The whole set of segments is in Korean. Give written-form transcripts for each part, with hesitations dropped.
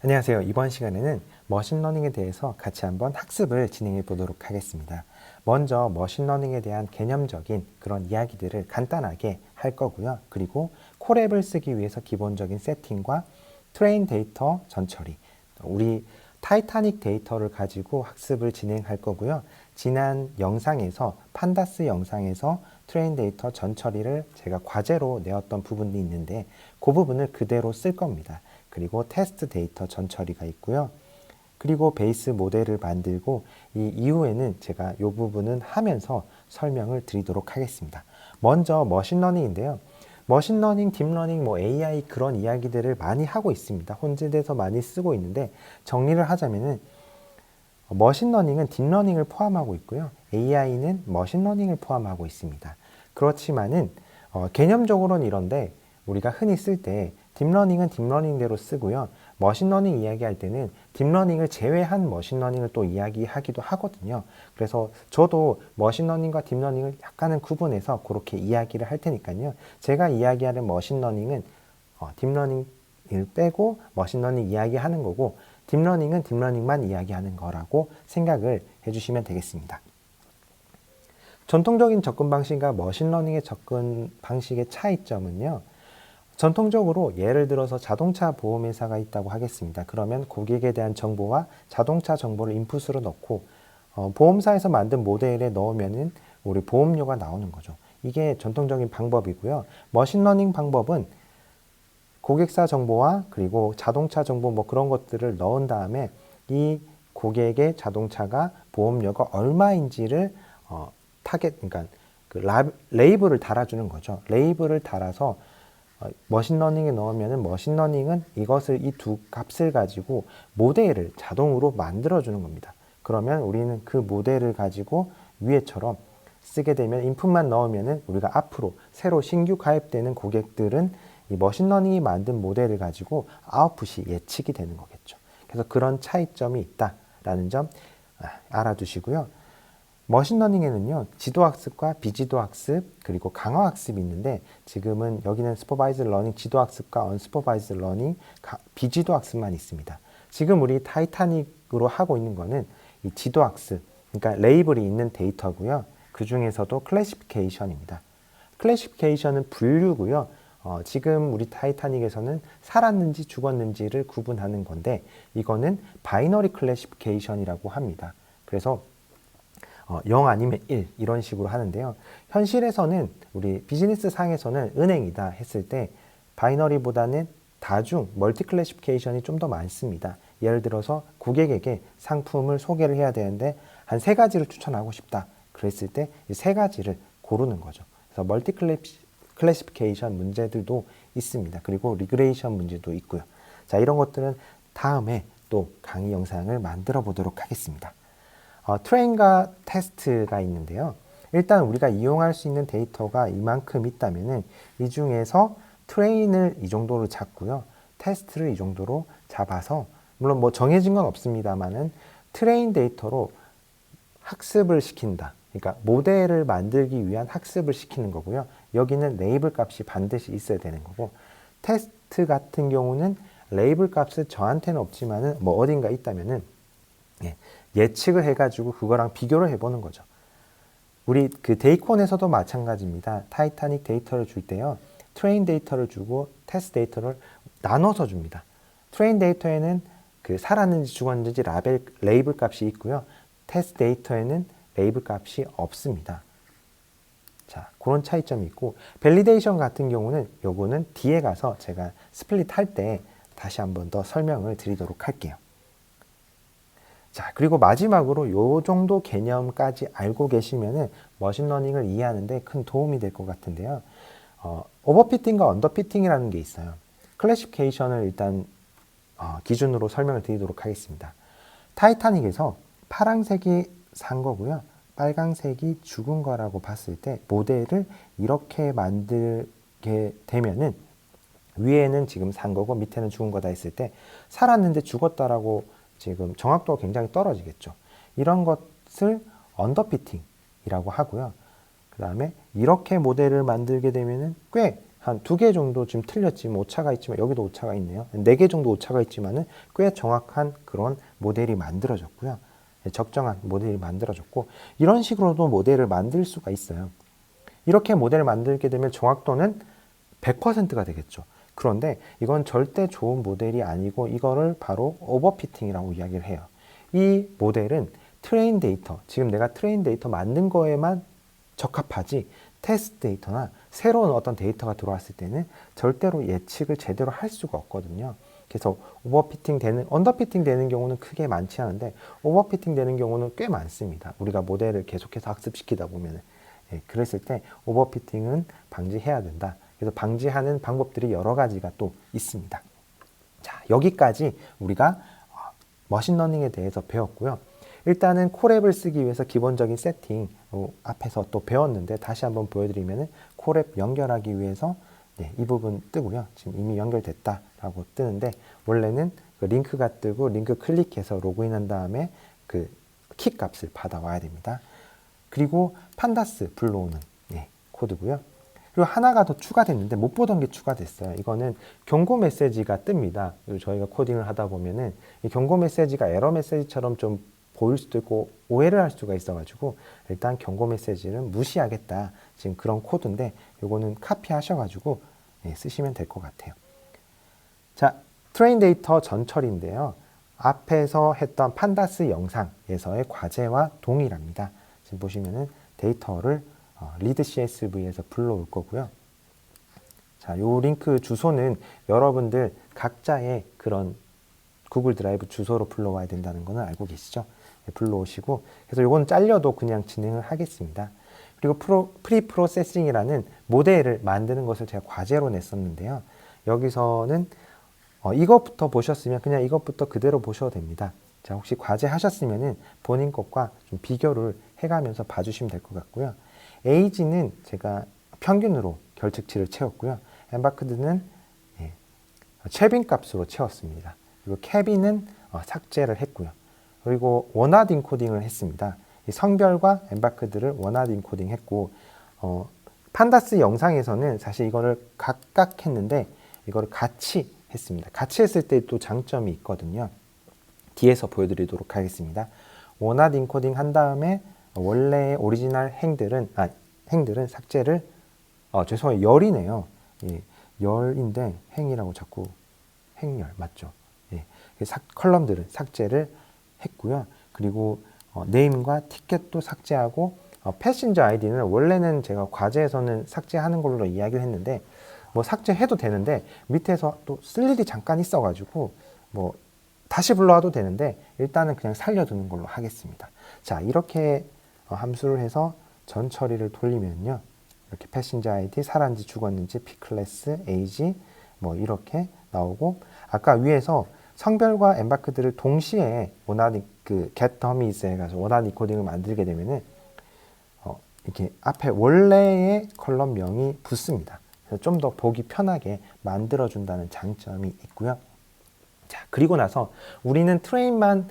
안녕하세요. 이번 시간에는 머신러닝에 대해서 같이 한번 학습을 진행해 보도록 하겠습니다. 먼저 머신러닝에 대한 개념적인 그런 이야기들을 간단하게 할 거고요. 그리고 콜앱을 쓰기 위해서 기본적인 세팅과 트레인 데이터 전처리, 우리 타이타닉 데이터를 가지고 학습을 진행할 거고요. 지난 영상에서 판다스 영상에서 트레인 데이터 전처리를 제가 과제로 내었던 부분이 있는데 그 부분을 그대로 쓸 겁니다. 그리고 테스트 데이터 전처리가 있고요. 그리고 베이스 모델을 만들고 이 이후에는 제가 이 부분은 하면서 설명을 드리도록 하겠습니다. 먼저 머신러닝인데요. 머신러닝, 딥러닝, AI 그런 이야기들을 많이 하고 있습니다. 혼재돼서 많이 쓰고 있는데 정리를 하자면은 머신러닝은 딥러닝을 포함하고 있고요. AI는 머신러닝을 포함하고 있습니다. 그렇지만은 개념적으로는 이런데 우리가 흔히 쓸 때 딥러닝은 딥러닝대로 쓰고요. 머신러닝 이야기할 때는 딥러닝을 제외한 머신러닝을 또 이야기하기도 하거든요. 그래서 저도 머신러닝과 딥러닝을 약간은 구분해서 그렇게 이야기를 할 테니까요. 제가 이야기하는 머신러닝은 딥러닝을 빼고 머신러닝 이야기하는 거고 딥러닝은 딥러닝만 이야기하는 거라고 생각을 해주시면 되겠습니다. 전통적인 접근 방식과 머신러닝의 접근 방식의 차이점은요. 전통적으로 예를 들어서 자동차 보험회사가 있다고 하겠습니다. 그러면 고객에 대한 정보와 자동차 정보를 인풋으로 넣고 보험사에서 만든 모델에 넣으면은 우리 보험료가 나오는 거죠. 이게 전통적인 방법이고요. 머신러닝 방법은 고객사 정보와 그리고 자동차 정보 그런 것들을 넣은 다음에 이 고객의 자동차가 보험료가 얼마인지를 그러니까 레이블을 달아주는 거죠. 레이블을 달아서 머신러닝에 넣으면은 머신러닝은 이것을 이 두 값을 가지고 모델을 자동으로 만들어주는 겁니다. 그러면 우리는 그 모델을 가지고 위에처럼 쓰게 되면 인풋만 넣으면은 우리가 앞으로 새로 신규 가입되는 고객들은 이 머신러닝이 만든 모델을 가지고 아웃풋이 예측이 되는 거겠죠. 그래서 그런 차이점이 있다라는 점 알아두시고요. 머신러닝에는요, 지도학습과 비지도학습, 그리고 강화학습이 있는데, 지금은 여기는 슈퍼바이즈 러닝, 지도학습과 언슈퍼바이즈 러닝, 비지도학습만 있습니다. 지금 우리 타이타닉으로 하고 있는 거는 이 지도학습, 그러니까 레이블이 있는 데이터고요. 그 중에서도 클래시피케이션입니다. 클래시피케이션은 분류고요. 지금 우리 타이타닉에서는 살았는지 죽었는지를 구분하는 건데, 이거는 바이너리 클래시피케이션이라고 합니다. 그래서 0 아니면 1 이런 식으로 하는데요. 현실에서는 우리 비즈니스 상에서는 은행이다 했을 때 바이너리보다는 다중 멀티 클래시피케이션이 좀 더 많습니다. 예를 들어서 고객에게 상품을 소개를 해야 되는데 한 3가지를 추천하고 싶다 그랬을 때 이 3가지를 고르는 거죠. 그래서 멀티 클래시피케이션 문제들도 있습니다. 그리고 리그레이션 문제도 있고요. 자, 이런 것들은 다음에 또 강의 영상을 만들어 보도록 하겠습니다. 트레인과 테스트가 있는데요. 일단 우리가 이용할 수 있는 데이터가 이만큼 있다면은 이 중에서 트레인을 이 정도로 잡고요. 테스트를 이 정도로 잡아서 물론 정해진 건 없습니다만은 트레인 데이터로 학습을 시킨다. 그러니까 모델을 만들기 위한 학습을 시키는 거고요. 여기는 레이블 값이 반드시 있어야 되는 거고 테스트 같은 경우는 레이블 값은 저한테는 없지만은 어딘가 있다면은 예측을 해가지고 그거랑 비교를 해보는 거죠. 우리 그 데이콘에서도 마찬가지입니다. 타이타닉 데이터를 줄 때요. 트레인 데이터를 주고 테스트 데이터를 나눠서 줍니다. 트레인 데이터에는 그 살았는지 죽었는지 레이블 값이 있고요. 테스트 데이터에는 레이블 값이 없습니다. 자, 그런 차이점이 있고 밸리데이션 같은 경우는 요거는 뒤에 가서 제가 스플릿 할 때 다시 한번 더 설명을 드리도록 할게요. 자, 그리고 마지막으로 요 정도 개념까지 알고 계시면은 머신러닝을 이해하는데 큰 도움이 될 것 같은데요. 오버피팅과 언더피팅이라는 게 있어요. 클래시피케이션을 일단 기준으로 설명을 드리도록 하겠습니다. 타이타닉에서 파란색이 산 거고요. 빨강색이 죽은 거라고 봤을 때 모델을 이렇게 만들게 되면은 위에는 지금 산 거고 밑에는 죽은 거다 했을 때 살았는데 죽었다라고 지금 정확도가 굉장히 떨어지겠죠. 이런 것을 언더피팅이라고 하고요. 그 다음에 이렇게 모델을 만들게 되면은 꽤 한 2개 정도 지금 틀렸지만 오차가 있지만 여기도 오차가 있네요. 4개 정도 오차가 있지만은 꽤 정확한 그런 모델이 만들어졌고요. 적정한 모델이 만들어졌고 이런 식으로도 모델을 만들 수가 있어요. 이렇게 모델을 만들게 되면 정확도는 100%가 되겠죠. 그런데 이건 절대 좋은 모델이 아니고 이거를 바로 오버피팅이라고 이야기를 해요. 이 모델은 트레인 데이터, 지금 내가 트레인 데이터 만든 거에만 적합하지 테스트 데이터나 새로운 어떤 데이터가 들어왔을 때는 절대로 예측을 제대로 할 수가 없거든요. 그래서 오버피팅 되는, 언더피팅 되는 경우는 크게 많지 않은데 오버피팅 되는 경우는 꽤 많습니다. 우리가 모델을 계속해서 학습시키다 보면은. 예, 그랬을 때 오버피팅은 방지해야 된다. 그래서 방지하는 방법들이 여러 가지가 또 있습니다. 자, 여기까지 우리가 머신러닝에 대해서 배웠고요. 일단은 콜앱을 쓰기 위해서 기본적인 세팅 앞에서 또 배웠는데 다시 한번 보여드리면은 콜앱 연결하기 위해서 네, 이 부분 뜨고요. 지금 이미 연결됐다라고 뜨는데 원래는 그 링크가 뜨고 링크 클릭해서 로그인한 다음에 그 키 값을 받아와야 됩니다. 그리고 판다스 불러오는 네, 코드고요. 그리고 하나가 더 추가됐는데 못 보던 게 추가됐어요. 이거는 경고 메시지가 뜹니다. 그리고 저희가 코딩을 하다 보면은 이 경고 메시지가 에러 메시지처럼 좀 보일 수도 있고 오해를 할 수가 있어가지고 일단 경고 메시지는 무시하겠다. 지금 그런 코드인데 요거는 카피하셔가지고 예, 쓰시면 될 것 같아요. 자, 트레인 데이터 전처리인데요. 앞에서 했던 판다스 영상에서의 과제와 동일합니다. 지금 보시면은 데이터를 리드 CSV에서 불러올 거고요. 자, 요 링크 주소는 여러분들 각자의 그런 구글 드라이브 주소로 불러와야 된다는 거는 알고 계시죠? 네, 불러오시고 그래서 요건 잘려도 그냥 진행을 하겠습니다. 그리고 프리 프로세싱이라는 모델을 만드는 것을 제가 과제로 냈었는데요. 여기서는 이것부터 보셨으면 그냥 이것부터 그대로 보셔도 됩니다. 자, 혹시 과제 하셨으면은 본인 것과 좀 비교를 해가면서 봐주시면 될 것 같고요. 에이지는 제가 평균으로 결측치를 채웠고요. 엠바크드는 예, 채빈 값으로 채웠습니다. 그리고 캐빈은 삭제를 했고요. 그리고 원하드 인코딩을 했습니다. 이 성별과 엠바크드를 원하드 인코딩 했고 판다스 영상에서는 사실 이거를 각각 했는데 이거를 같이 했습니다. 같이 했을 때 또 장점이 있거든요. 뒤에서 보여드리도록 하겠습니다. 원하드 인코딩 한 다음에 원래의 오리지널 행들은 삭제를 죄송해요. 열이네요. 예, 열인데 행이라고 자꾸 행열 맞죠? 예, 컬럼들은 삭제를 했고요. 그리고 네임과 티켓도 삭제하고 패신저 아이디는 원래는 제가 과제에서는 삭제하는 걸로 이야기를 했는데 뭐 삭제해도 되는데 밑에서 또 쓸 일이 잠깐 있어가지고 뭐 다시 불러와도 되는데 일단은 그냥 살려두는 걸로 하겠습니다. 자, 이렇게 함수를 해서 전 처리를 돌리면요. 이렇게 패신저 아이디, 살았는지 죽었는지, P클래스, 에이지 뭐 이렇게 나오고 아까 위에서 성별과 엠바크드를 동시에 원하는 그 get dummies에 가서 원하는 이코딩을 만들게 되면은 이렇게 앞에 원래의 컬럼명이 붙습니다. 그래서 좀 더 보기 편하게 만들어준다는 장점이 있고요. 자, 그리고 나서 우리는 트레인만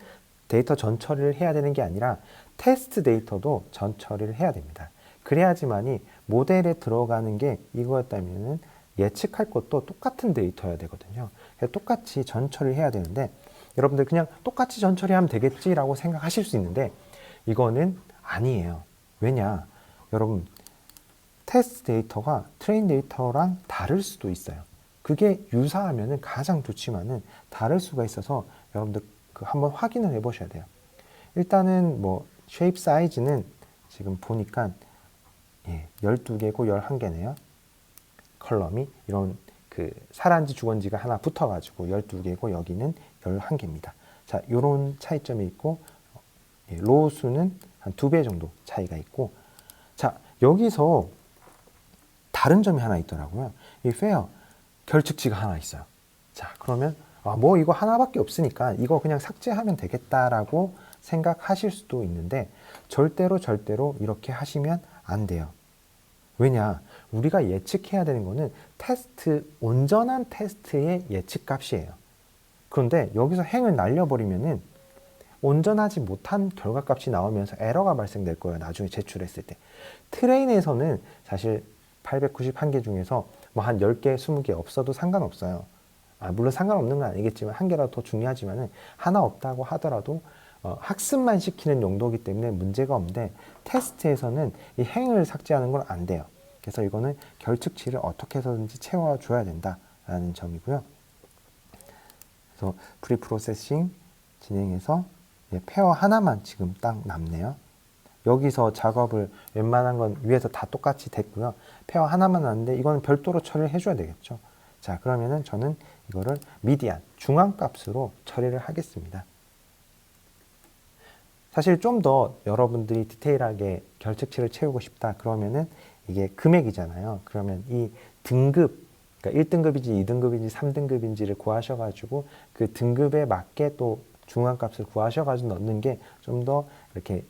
데이터 전처리를 해야 되는 게 아니라 테스트 데이터도 전처리를 해야 됩니다. 그래야지만이 모델에 들어가는 게 이거였다면은 예측할 것도 똑같은 데이터여야 되거든요. 그래서 똑같이 전처리를 해야 되는데 여러분들 그냥 똑같이 전처리하면 되겠지라고 생각하실 수 있는데 이거는 아니에요. 왜냐? 여러분 테스트 데이터가 트레인 데이터랑 다를 수도 있어요. 그게 유사하면은 가장 좋지만은 다를 수가 있어서 여러분들 한번 확인을 해 보셔야 돼요. 일단은 뭐 쉐입 사이즈는 지금 보니까 12개고 11개네요. 컬럼이 이런 그 살았는지 죽었는지가 하나 붙어가지고 12개고 여기는 11개입니다. 자, 요런 차이점이 있고 로우 수는 한 2배 정도 차이가 있고 자, 여기서 다른 점이 하나 있더라고요. 이 페어 결측치가 하나 있어요. 자, 그러면 뭐 이거 하나밖에 없으니까 이거 그냥 삭제하면 되겠다라고 생각하실 수도 있는데 절대로 이렇게 하시면 안 돼요. 왜냐? 우리가 예측해야 되는 거는 온전한 테스트의 예측값이에요. 그런데 여기서 행을 날려버리면은 온전하지 못한 결과값이 나오면서 에러가 발생될 거예요. 나중에 제출했을 때. 트레인에서는 사실 891개 중에서 뭐 한 10개, 20개 없어도 상관없어요. 물론 상관없는 건 아니겠지만 한 개라도 더 중요하지만은 하나 없다고 하더라도 학습만 시키는 용도이기 때문에 문제가 없는데 테스트에서는 이 행을 삭제하는 건 안 돼요. 그래서 이거는 결측치를 어떻게 해서든지 채워줘야 된다라는 점이고요. 그래서 프리 프로세싱 진행해서 페어 하나만 지금 딱 남네요. 여기서 작업을 웬만한 건 위에서 다 똑같이 됐고요. 페어 하나만 남는데 이거는 별도로 처리를 해줘야 되겠죠. 자, 그러면은 저는 이거를 미디안, 중앙값으로 처리를 하겠습니다. 사실 좀 더 여러분들이 디테일하게 결측치를 채우고 싶다 그러면은 이게 금액이잖아요. 그러면 이 등급, 그러니까 1등급인지 2등급인지 3등급인지를 구하셔가지고 그 등급에 맞게 또 중앙값을 구하셔가지고 넣는 게 좀 더 이렇게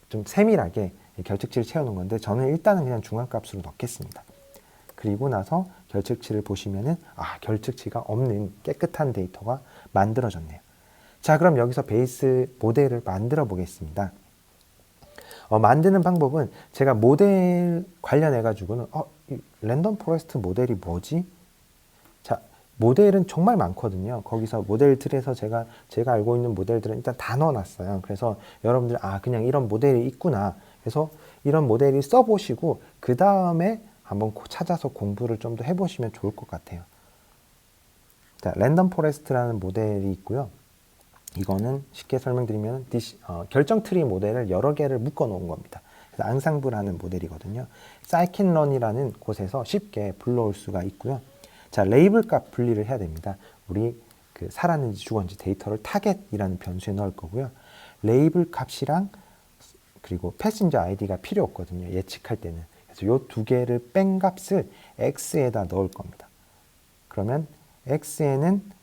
좀 세밀하게 결측치를 채우는 건데 저는 일단은 그냥 중앙값으로 넣겠습니다. 그리고 나서 결측치를 보시면은 결측치가 없는 깨끗한 데이터가 만들어졌네요. 자, 그럼 여기서 베이스 모델을 만들어 보겠습니다. 만드는 방법은 제가 모델 관련해 가지고는 이 랜덤 포레스트 모델이 뭐지? 자, 모델은 정말 많거든요. 거기서 모델 틀에서 제가 알고 있는 모델들은 일단 다 넣어놨어요. 그래서 여러분들 그냥 이런 모델이 있구나. 그래서 이런 모델을 써보시고 그 다음에 한번 찾아서 공부를 좀 더 해보시면 좋을 것 같아요. 자, 랜덤 포레스트라는 모델이 있고요. 이거는 쉽게 설명드리면 결정 트리 모델을 여러 개를 묶어 놓은 겁니다. 그래서 앙상블하는 모델이거든요. 사이킨런이라는 곳에서 쉽게 불러올 수가 있고요. 자, 레이블 값 분리를 해야 됩니다. 우리 살았는지 죽었는지 데이터를 타겟이라는 변수에 넣을 거고요. 레이블 값이랑 그리고 패신저 아이디가 필요 없거든요. 예측할 때는. 그래서 이 두 개를 뺀 값을 x에다 넣을 겁니다. 그러면 x에는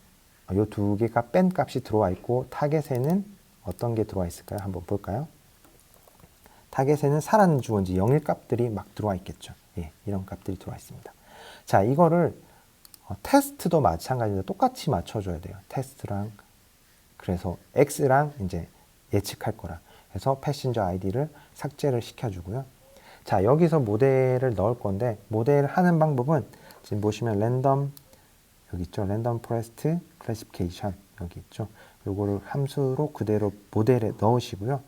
이 두 개가 뺀 값이 들어와 있고 타겟에는 어떤 게 들어와 있을까요? 한번 볼까요? 타겟에는 살았는지 죽었는지 영일 값들이 막 들어와 있겠죠. 이런 값들이 들어와 있습니다. 자, 이거를 테스트도 마찬가지로 똑같이 맞춰줘야 돼요. 테스트랑 그래서 x랑 이제 예측할 거라. 그래서 패신저 아이디를 삭제를 시켜주고요. 자, 여기서 모델을 넣을 건데 모델 하는 방법은 지금 보시면 랜덤 여기 있죠. 랜덤 포레스트 클래시피케이션 여기 있죠. 요거를 함수로 그대로 모델에 넣으시고요.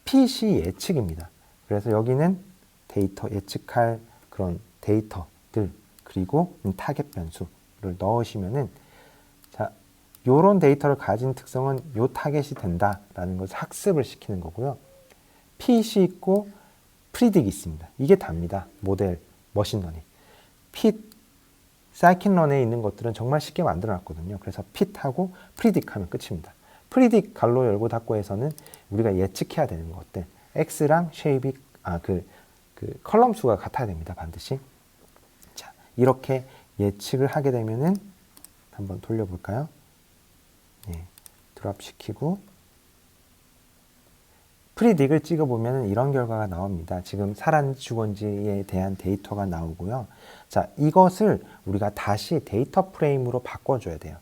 핏이 예측입니다. 그래서 여기는 데이터 예측할 그런 데이터들 그리고 타겟 변수를 넣으시면은 자, 요런 데이터를 가진 특성은 요 타겟이 된다라는 것을 학습을 시키는 거고요. 핏이 있고 프리딕이 있습니다. 이게 답니다. 모델 머신러닝. 핏 사이킨런에 있는 것들은 정말 쉽게 만들어 놨거든요. 그래서 핏하고 프리딕 하면 끝입니다. 프리딕 갈로 열고 닫고 해서는 우리가 예측해야 되는 것들 x랑 쉐입이 그 컬럼 수가 같아야 됩니다. 반드시. 자, 이렇게 예측을 하게 되면은 한번 돌려볼까요? 드랍 시키고 프리딕을 찍어보면 이런 결과가 나옵니다. 지금 살았는지 죽었는지에 대한 데이터가 나오고요. 자, 이것을 우리가 다시 데이터 프레임으로 바꿔줘야 돼요.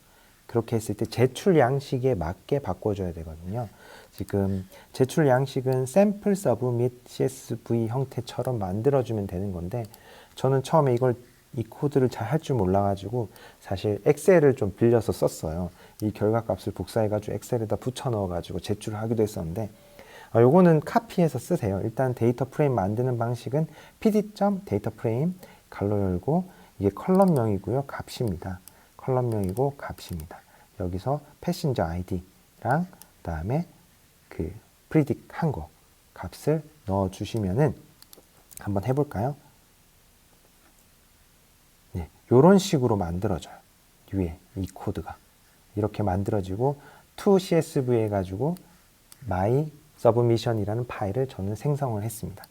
그렇게 했을 때 제출 양식에 맞게 바꿔줘야 되거든요. 지금 제출 양식은 샘플 서브 및 CSV 형태처럼 만들어주면 되는 건데 저는 처음에 이 코드를 잘 할 줄 몰라가지고 사실 엑셀을 좀 빌려서 썼어요. 이 결과값을 복사해가지고 엑셀에다 붙여 넣어가지고 제출을 하기도 했었는데 요거는 카피해서 쓰세요. 일단 데이터 프레임 만드는 방식은 pd.dataFrame 갈로 열고 이게 컬럼명이고요. 값입니다. 컬럼명이고 값입니다. 여기서 패신저 아이디랑 그다음에 그 프리딕 한 거 값을 넣어 주시면은 한번 해 볼까요? 네, 요런 식으로 만들어져요. 위에 이 코드가 이렇게 만들어지고 to.csv 해가지고 my submission이라는 파일을 저는 생성을 했습니다.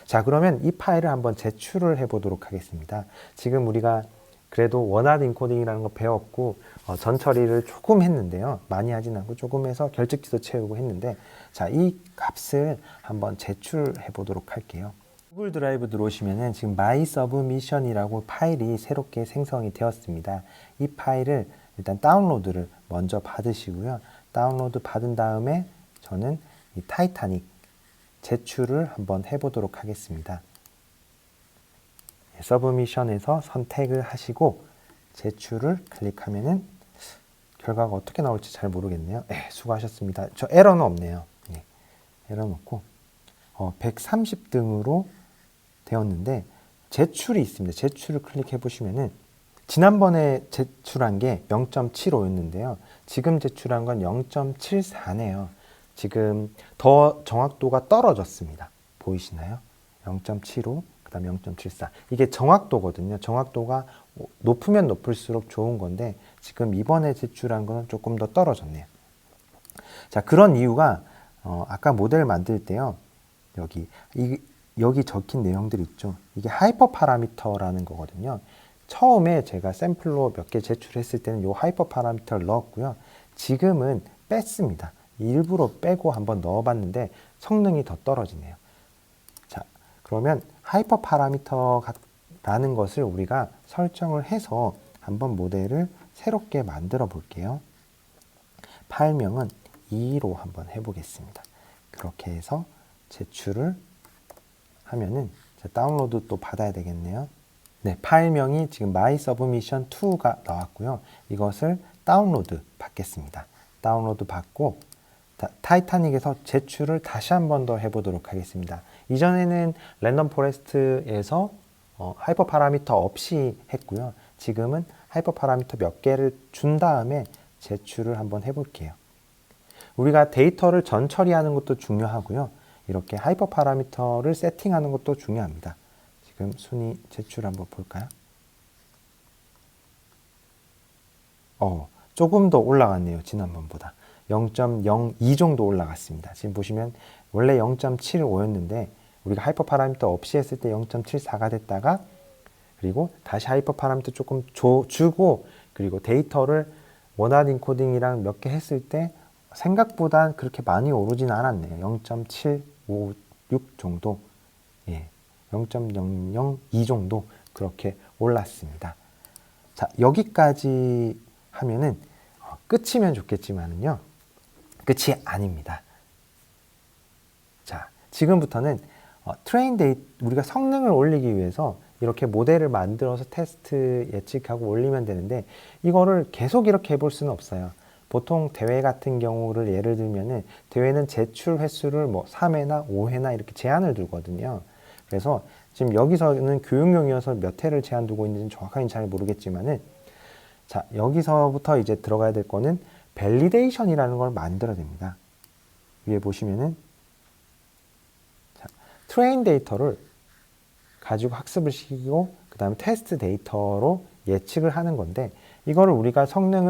자, 그러면 이 파일을 한번 제출을 해보도록 하겠습니다. 지금 우리가 그래도 원하드 인코딩이라는 거 배웠고 전 처리를 조금 했는데요. 많이 하진 않고 조금 해서 결측지도 채우고 했는데 자, 이 값을 한번 제출해 보도록 할게요. 구글 드라이브 들어오시면은 지금 my submission이라고 파일이 새롭게 생성이 되었습니다. 이 파일을 일단 다운로드를 먼저 받으시고요. 다운로드 받은 다음에 저는 이 타이타닉 제출을 한번 해보도록 하겠습니다. 서브미션에서 선택을 하시고 제출을 클릭하면은 결과가 어떻게 나올지 잘 모르겠네요. 수고하셨습니다. 저 에러는 없네요. 예, 에러는 없고 130등으로 되었는데 제출이 있습니다. 제출을 클릭해 보시면은 지난번에 제출한 게 0.75였는데요. 지금 제출한 건 0.74네요. 지금 더 정확도가 떨어졌습니다. 보이시나요? 0.75, 그 다음에 0.74. 이게 정확도거든요. 정확도가 높으면 높을수록 좋은 건데 지금 이번에 제출한 거는 조금 더 떨어졌네요. 자, 그런 이유가 아까 모델 만들 때요. 여기 적힌 내용들 있죠. 이게 하이퍼 파라미터라는 거거든요. 처음에 제가 샘플로 몇 개 제출했을 때는 이 하이퍼 파라미터를 넣었고요. 지금은 뺐습니다. 일부러 빼고 한번 넣어봤는데 성능이 더 떨어지네요. 자, 그러면 하이퍼 파라미터라는 것을 우리가 설정을 해서 한번 모델을 새롭게 만들어 볼게요. 파일명은 2로 한번 해보겠습니다. 그렇게 해서 제출을 하면은 다운로드 또 받아야 되겠네요. 네, 파일명이 지금 My Submission 2가 나왔고요. 이것을 다운로드 받겠습니다. 다운로드 받고 타이타닉에서 제출을 다시 한 번 더 해보도록 하겠습니다. 이전에는 랜덤 포레스트에서 하이퍼 파라미터 없이 했고요. 지금은 하이퍼 파라미터 몇 개를 준 다음에 제출을 한번 해볼게요. 우리가 데이터를 전 처리하는 것도 중요하고요. 이렇게 하이퍼 파라미터를 세팅하는 것도 중요합니다. 지금 순위 제출 한번 볼까요? 조금 더 올라갔네요. 지난번보다. 0.02 정도 올라갔습니다. 지금 보시면 원래 0.75였는데 우리가 하이퍼 파라미터 없이 했을 때 0.74가 됐다가 그리고 다시 하이퍼 파라미터 조금 주고 그리고 데이터를 원활 인코딩이랑 몇 개 했을 때 생각보다 그렇게 많이 오르진 않았네요. 0.756 정도, 0.002 정도 그렇게 올랐습니다. 자, 여기까지 하면은 끝이면 좋겠지만은요, 끝이 아닙니다. 자, 지금부터는 트레인 데이터, 우리가 성능을 올리기 위해서 이렇게 모델을 만들어서 테스트 예측하고 올리면 되는데 이거를 계속 이렇게 해볼 수는 없어요. 보통 대회 같은 경우를 예를 들면은 대회는 제출 횟수를 뭐 3회나 5회나 이렇게 제한을 두거든요. 그래서 지금 여기서는 교육용이어서 몇 회를 제한 두고 있는지 정확하게 잘 모르겠지만은 자, 여기서부터 이제 들어가야 될 거는 밸리데이션이라는 걸 만들어야 됩니다. 위에 보시면은 자, 트레인 데이터를 가지고 학습을 시키고 그 다음에 테스트 데이터로 예측을 하는 건데 이거를 우리가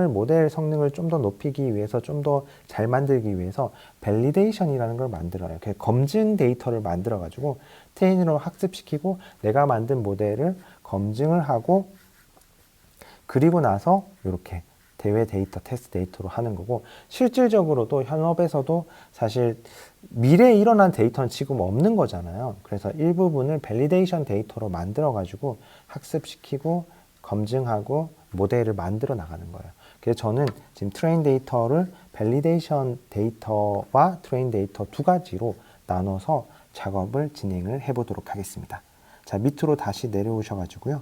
모델 성능을 좀 더 높이기 위해서 좀 더 잘 만들기 위해서 밸리데이션이라는 걸 만들어요. 검증 데이터를 만들어 가지고 트레이닝으로 학습시키고 내가 만든 모델을 검증을 하고 그리고 나서 이렇게 대회 데이터, 테스트 데이터로 하는 거고 실질적으로도 현업에서도 사실 미래에 일어난 데이터는 지금 없는 거잖아요. 그래서 일부분을 밸리데이션 데이터로 만들어 가지고 학습시키고 검증하고 모델을 만들어 나가는 거예요. 그래서 저는 지금 트레인 데이터를 밸리데이션 데이터와 트레인 데이터 두 가지로 나눠서 작업을 진행을 해 보도록 하겠습니다. 자, 밑으로 다시 내려오셔 가지고요.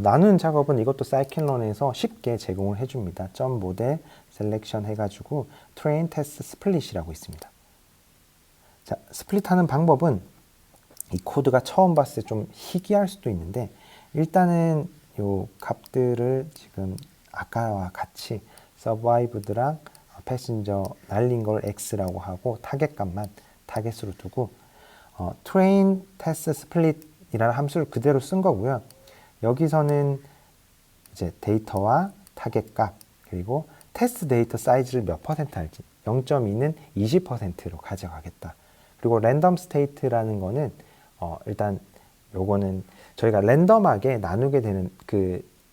나누는 작업은 이것도 사이클론에서 쉽게 제공을 해줍니다. 점 모델 셀렉션 해가지고 트레인 테스트 스플릿이라고 있습니다. 자, 스플릿하는 방법은 이 코드가 처음 봤을 때 좀 희귀할 수도 있는데 일단은 요 값들을 지금 아까와 같이 서바이브드랑 패신저 날린 걸 X라고 하고 타겟 값만 타겟으로 두고 트레인 테스트 스플릿이라는 함수를 그대로 쓴 거고요. 여기서는 이제 데이터와 타겟 값 그리고 테스트 데이터 사이즈를 몇 퍼센트 할지 0.2는 20%로 가져가겠다. 그리고 랜덤 스테이트라는 거는 일단 요거는 저희가 랜덤하게 나누게 되는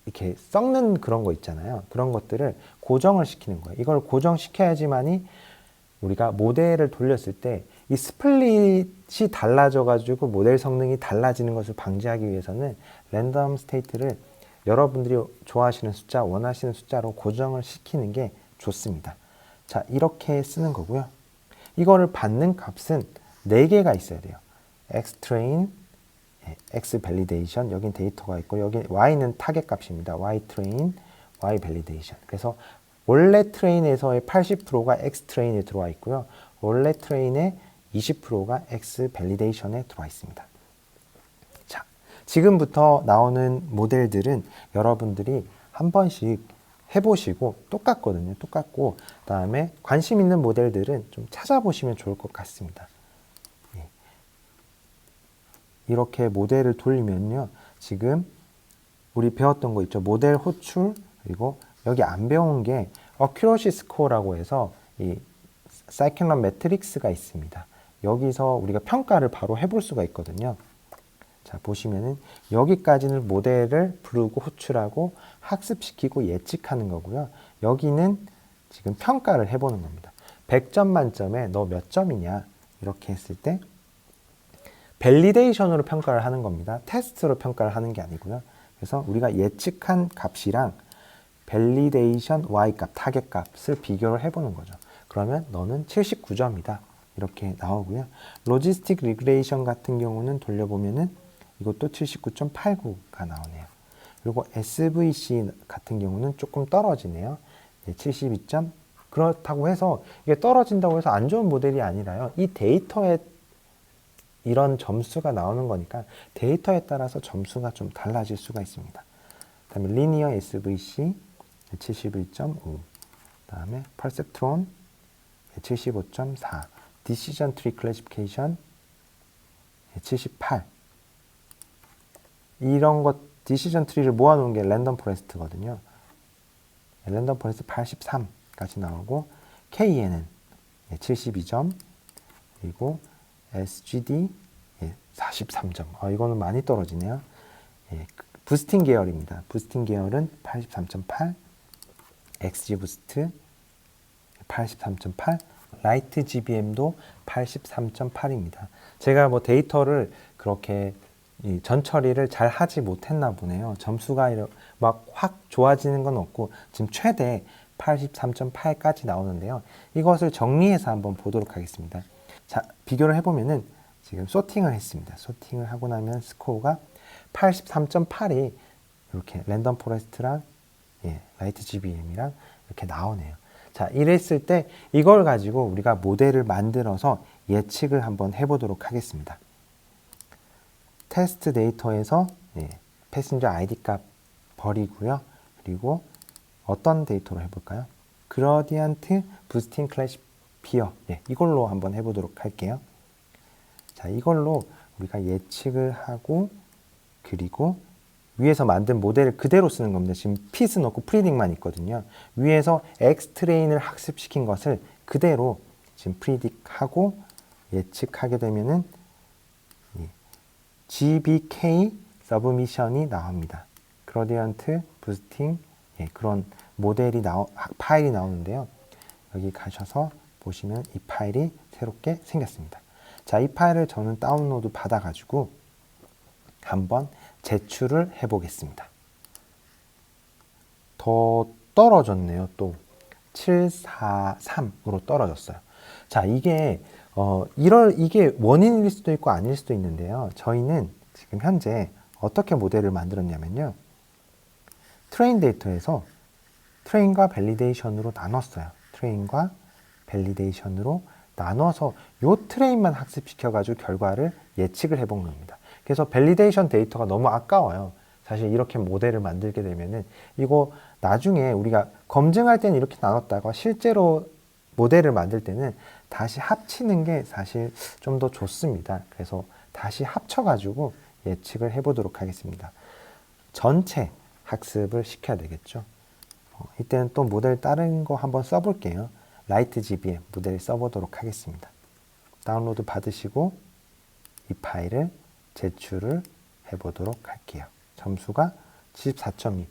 이렇게 썩는 그런 거 있잖아요. 그런 것들을 고정을 시키는 거예요. 이걸 고정시켜야지만이 우리가 모델을 돌렸을 때 이 스플릿이 달라져 가지고 모델 성능이 달라지는 것을 방지하기 위해서는 랜덤 스테이트를 여러분들이 좋아하시는 숫자, 원하시는 숫자로 고정을 시키는 게 좋습니다. 자, 이렇게 쓰는 거고요. 이거를 받는 값은 4개가 있어야 돼요. Xtrain, Xvalidation, 여긴 데이터가 있고 여기 Y는 타겟 값입니다. Ytrain, Yvalidation. 그래서 원래 트레인에서의 80%가 Xtrain에 들어와 있고요. 원래 트레인의 20%가 Xvalidation에 들어와 있습니다. 자, 지금부터 나오는 모델들은 여러분들이 한 번씩 해보시고 똑같거든요. 똑같고 그다음에 관심 있는 모델들은 좀 찾아보시면 좋을 것 같습니다. 이렇게 모델을 돌리면요. 지금 우리 배웠던 거 있죠. 모델 호출, 그리고 여기 안 배운 게 어큐러시 스코어라고 해서 이 사이클론 매트릭스가 있습니다. 여기서 우리가 평가를 바로 해볼 수가 있거든요. 자, 보시면은 여기까지는 모델을 부르고 호출하고 학습시키고 예측하는 거고요. 여기는 지금 평가를 해보는 겁니다. 100점 만점에 너 몇 점이냐 이렇게 했을 때 밸리데이션으로 평가를 하는 겁니다. 테스트로 평가를 하는 게 아니고요. 그래서 우리가 예측한 값이랑 밸리데이션 Y값, 타겟 값을 비교를 해보는 거죠. 그러면 너는 79점이다. 이렇게 나오고요. 로지스틱 리그레이션 같은 경우는 돌려보면은 이것도 79.89가 나오네요. 그리고 SVC 같은 경우는 조금 떨어지네요. 72점. 그렇다고 해서 이게 떨어진다고 해서 안 좋은 모델이 아니라요. 이 데이터에 이런 점수가 나오는 거니까 데이터에 따라서 점수가 좀 달라질 수가 있습니다. 그다음에 리니어 SVC 71.5, 그다음에 퍼셉트론 75.4, 디시전 트리 클래시피케이션 78. 이런 것 디시전 트리를 모아놓은 게 랜덤 포레스트거든요. 랜덤 포레스트 83까지 나오고 KN은 72점, 그리고 SGD 43점. 이거는 많이 떨어지네요. 부스팅 계열입니다. 부스팅 계열은 83.8, XG 부스트 83.8, 라이트 GBM도 83.8입니다. 제가 뭐 데이터를 그렇게 전 처리를 잘 하지 못했나 보네요. 점수가 막 확 좋아지는 건 없고 지금 최대 83.8까지 나오는데요. 이것을 정리해서 한번 보도록 하겠습니다. 자, 비교를 해보면은 지금 소팅을 했습니다. 소팅을 하고 나면 스코어가 83.8이 이렇게 랜덤 포레스트랑 라이트 GBM이랑 이렇게 나오네요. 자, 이랬을 때 이걸 가지고 우리가 모델을 만들어서 예측을 한번 해보도록 하겠습니다. 테스트 데이터에서 패신저 ID 값 버리고요. 그리고 어떤 데이터로 해볼까요? 그라디언트 부스팅 클래시피어 이걸로 한번 해보도록 할게요. 자, 이걸로 우리가 예측을 하고 그리고 위에서 만든 모델을 그대로 쓰는 겁니다. 지금 핏은 없고 프리딕만 있거든요. 위에서 X트레인을 학습시킨 것을 그대로 지금 프리딕하고 예측하게 되면은 GBK 서브미션이 나옵니다. 그라디언트 부스팅 그런 모델이 파일이 나오는데요. 여기 가셔서 보시면 이 파일이 새롭게 생겼습니다. 자, 이 파일을 저는 다운로드 받아가지고 한번 제출을 해보겠습니다. 더 떨어졌네요. 또 743으로 떨어졌어요. 자, 이게 이게 원인일 수도 있고 아닐 수도 있는데요. 저희는 지금 현재 어떻게 모델을 만들었냐면요. 트레인 데이터에서 트레인과 밸리데이션으로 나눴어요. 트레인과 밸리데이션으로 나눠서 요 트레인만 학습시켜가지고 결과를 예측을 해본 겁니다. 그래서 밸리데이션 데이터가 너무 아까워요. 사실 이렇게 모델을 만들게 되면은 이거 나중에 우리가 검증할 때는 이렇게 나눴다가 실제로 모델을 만들 때는 다시 합치는 게 사실 좀 더 좋습니다. 그래서 다시 합쳐가지고 예측을 해보도록 하겠습니다. 전체 학습을 시켜야 되겠죠. 이때는 또 모델 다른 거 한번 써볼게요. 라이트 GBM 모델 써보도록 하겠습니다. 다운로드 받으시고 이 파일을 제출을 해보도록 할게요. 점수가 74.2.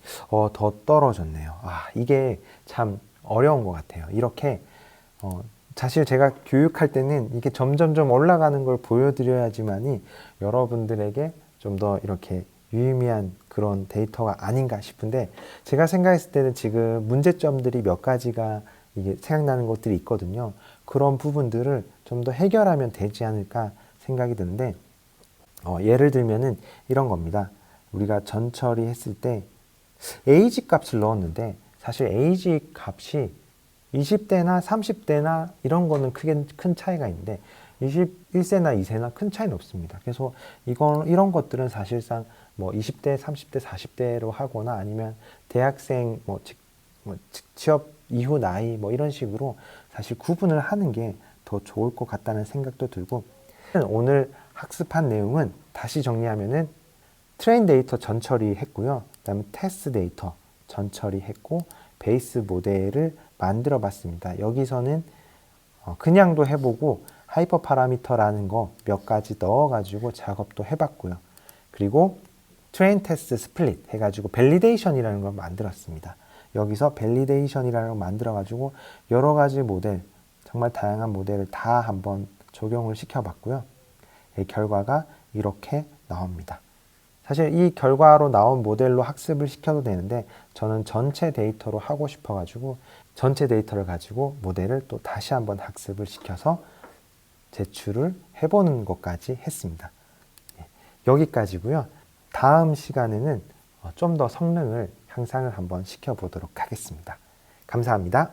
더 떨어졌네요. 이게 참 어려운 것 같아요. 이렇게 사실 제가 교육할 때는 이게 점점점 올라가는 걸 보여드려야지만이 여러분들에게 좀 더 이렇게 유의미한 그런 데이터가 아닌가 싶은데 제가 생각했을 때는 지금 문제점들이 몇 가지가 이게 생각나는 것들이 있거든요. 그런 부분들을 좀 더 해결하면 되지 않을까 생각이 드는데, 예를 들면은 이런 겁니다. 우리가 전 처리했을 때 에이지 값을 넣었는데 사실 에이지 값이 20대나 30대나 이런 거는 크게 큰 차이가 있는데 21세나 2세나 큰 차이는 없습니다. 그래서 이런 것들은 사실상 뭐 20대, 30대, 40대로 하거나 아니면 대학생 취업 이후 나이 뭐 이런 식으로 사실 구분을 하는 게 더 좋을 것 같다는 생각도 들고, 오늘 학습한 내용은 다시 정리하면은 트레인 데이터 전 처리했고요. 그다음에 테스트 데이터 전 처리했고 베이스 모델을 만들어 봤습니다. 여기서는 그냥도 해보고 하이퍼 파라미터라는 거 몇 가지 넣어가지고 작업도 해봤고요. 그리고 트레인 테스트 스플릿 해가지고 밸리데이션이라는 걸 만들었습니다. 여기서 밸리데이션이라는 걸 만들어가지고 여러 가지 모델, 정말 다양한 모델을 다 한번 적용을 시켜봤고요. 이 결과가 이렇게 나옵니다. 사실 이 결과로 나온 모델로 학습을 시켜도 되는데 저는 전체 데이터로 하고 싶어가지고 전체 데이터를 가지고 모델을 또 다시 한번 학습을 시켜서 제출을 해보는 것까지 했습니다. 여기까지고요. 다음 시간에는 좀 더 성능을 향상을 한번 시켜보도록 하겠습니다. 감사합니다.